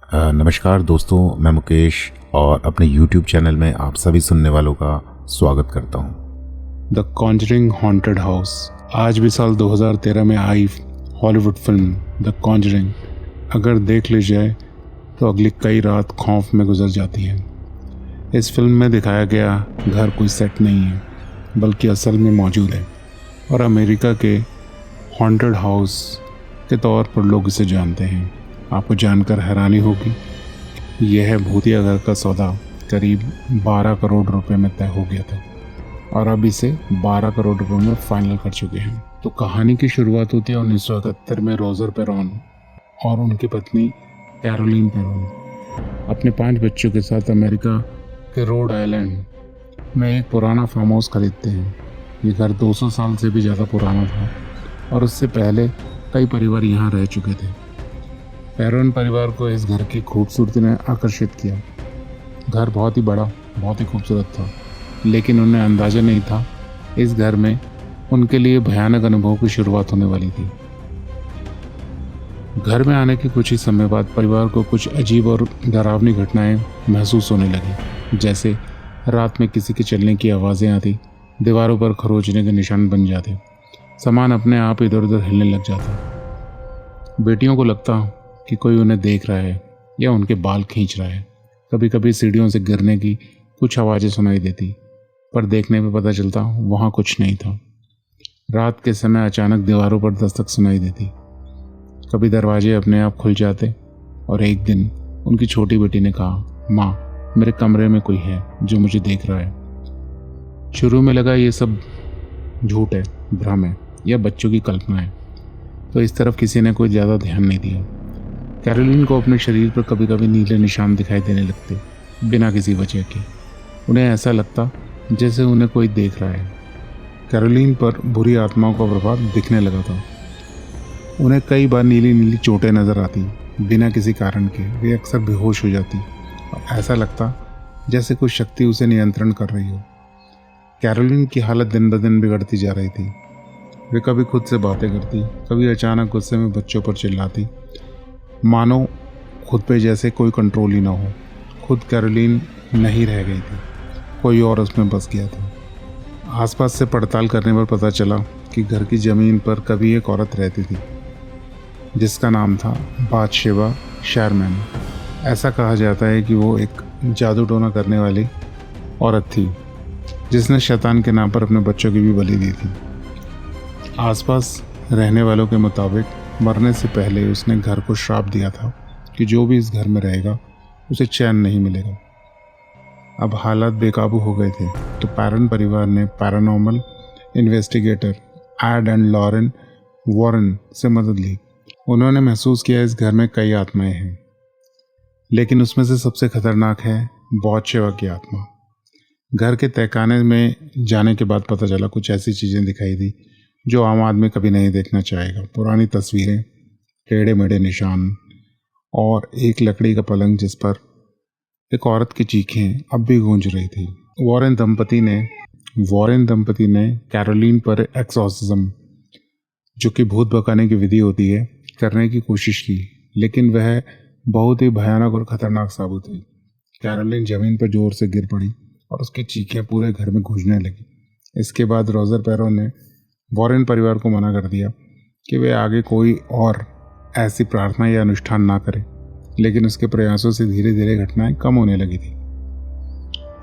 नमस्कार दोस्तों, मैं मुकेश और अपने YouTube चैनल में आप सभी सुनने वालों का स्वागत करता हूं। द कॉन्जरिंग हॉन्टेड हाउस आज भी साल 2013 में आई हॉलीवुड फिल्म द कॉन्जरिंग अगर देख ली जाए तो अगली कई रात खौफ में गुजर जाती है। इस फिल्म में दिखाया गया घर कोई सेट नहीं है बल्कि असल में मौजूद है और अमेरिका के हॉन्टेड हाउस के तौर पर लोग इसे जानते हैं। आपको जानकर हैरानी होगी, यह भूतिया घर का सौदा करीब 12 करोड़ रुपए में तय हो गया था और अब इसे 12 करोड़ रुपए में फाइनल कर चुके हैं। तो कहानी की शुरुआत होती है 1971 में रोजर पेरोन और उनकी पत्नी कैरोलिन पेरोन अपने 5 बच्चों के साथ अमेरिका के रोड आइलैंड में एक पुराना फार्म हाउस खरीदते हैं। ये घर 200 साल से भी ज़्यादा पुराना था और उससे पहले कई परिवार यहाँ रह चुके थे। पेरोन परिवार को इस घर की खूबसूरती ने आकर्षित किया। घर बहुत ही बड़ा, बहुत ही खूबसूरत था, लेकिन उन्हें अंदाज़ा नहीं था इस घर में उनके लिए भयानक अनुभव की शुरुआत होने वाली थी। घर में आने के कुछ ही समय बाद परिवार को कुछ अजीब और डरावनी घटनाएं महसूस होने लगी, जैसे रात में किसी के चलने की आवाज़ें आती, दीवारों पर खरोंचने के निशान बन जाते, सामान अपने आप इधर उधर हिलने लग जाता। बेटियों को लगता कि कोई उन्हें देख रहा है या उनके बाल खींच रहा है। कभी कभी सीढ़ियों से गिरने की कुछ आवाज़ें सुनाई देती, पर देखने में पता चलता वहाँ कुछ नहीं था। रात के समय अचानक दीवारों पर दस्तक सुनाई देती, कभी दरवाजे अपने आप खुल जाते और एक दिन उनकी छोटी बेटी ने कहा, माँ, मेरे कमरे में कोई है जो मुझे देख रहा है। शुरू में लगा ये सब झूठ है, भ्रम है या बच्चों की कल्पना है, तो इस तरफ किसी ने कोई ज़्यादा ध्यान नहीं दिया। कैरोलिन को अपने शरीर पर कभी कभी नीले निशान दिखाई देने लगते, बिना किसी वजह के। उन्हें ऐसा लगता जैसे उन्हें कोई देख रहा है। कैरोलिन पर बुरी आत्माओं का प्रभाव दिखने लगा था। उन्हें कई बार नीली नीली चोटें नजर आती, बिना किसी कारण के। वे अक्सर बेहोश हो जाती और ऐसा लगता जैसे कोई शक्ति उसे नियंत्रण कर रही हो। कैरोलिन की हालत दिन ब दिन बिगड़ती जा रही थी। वे कभी खुद से बातें करती, कभी अचानक गुस्से में बच्चों पर चिल्लाती, मानो खुद पे जैसे कोई कंट्रोल ही ना हो। खुद कैरोलिन नहीं रह गई थी, कोई और उसमें बस गया था। आसपास से पड़ताल करने पर पता चला कि घर की ज़मीन पर कभी एक औरत रहती थी जिसका नाम था बाथशेबा शैरमैन। ऐसा कहा जाता है कि वो एक जादू टोना करने वाली औरत थी जिसने शैतान के नाम पर अपने बच्चों की भी बलि दी थी। आसपास रहने वालों के मुताबिक मरने से पहले उसने घर को श्राप दिया था कि जो भी इस घर में रहेगा उसे चैन नहीं मिलेगा। अब हालात बेकाबू हो गए थे तो पेरोन परिवार ने paranormal investigator Ed and Lorraine Warren से मदद ली। उन्होंने महसूस किया इस घर में कई आत्माएं हैं, लेकिन उसमें से सबसे खतरनाक है बाथशेबा की आत्मा। घर के तहखाने में जाने के बाद पता चला कुछ ऐसी चीज़ें दिखाई दी जो आम आदमी कभी नहीं देखना चाहेगा। पुरानी तस्वीरें, टेढ़े मेढ़े निशान और एक लकड़ी का पलंग जिस पर एक औरत की चीखें अब भी गूंज रही थी। वॉरेन दंपति ने कैरोलिन पर एक्सॉर्सिज्म, जो कि भूत भगाने की विधि होती है, करने की कोशिश की, लेकिन वह बहुत ही भयानक और खतरनाक साबित हुई। कैरोलिन जमीन पर जोर से गिर पड़ी और उसकी चीखें पूरे घर में गूंजने लगी। इसके बाद रोजर पेरोन ने वॉरेन परिवार को मना कर दिया कि वे आगे कोई और ऐसी प्रार्थना या अनुष्ठान ना करें, लेकिन उसके प्रयासों से धीरे धीरे घटनाएं कम होने लगी थी।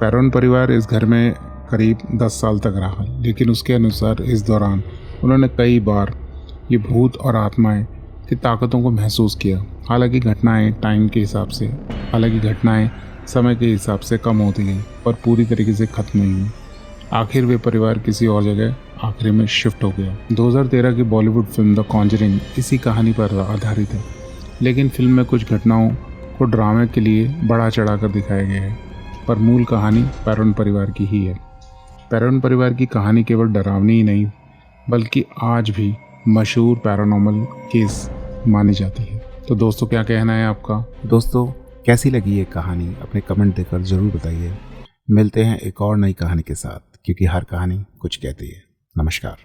पेरोन परिवार इस घर में करीब 10 साल तक रहा, लेकिन उसके अनुसार इस दौरान उन्होंने कई बार ये भूत और आत्माएं की ताकतों को महसूस किया। हालांकि घटनाएं समय के हिसाब से कम होती गई पर पूरी तरीके से खत्म नहीं हुई। आखिर वे परिवार किसी और जगह आखिरी में शिफ्ट हो गया। 2013 की बॉलीवुड फिल्म द कॉन्जरिंग इसी कहानी पर आधारित है, लेकिन फिल्म में कुछ घटनाओं को ड्रामे के लिए बढ़ा चढ़ाकर दिखाया गया है, पर मूल कहानी पेरोन परिवार की ही है। पेरोन परिवार की कहानी केवल डरावनी ही नहीं बल्कि आज भी मशहूर पैरानॉर्मल केस मानी जाती है। तो दोस्तों, क्या कहना है आपका? दोस्तों, कैसी लगी ये कहानी अपने कमेंट देकर ज़रूर बताइए। मिलते हैं एक और नई कहानी के साथ, क्योंकि हर कहानी कुछ कहती है। नमस्कार।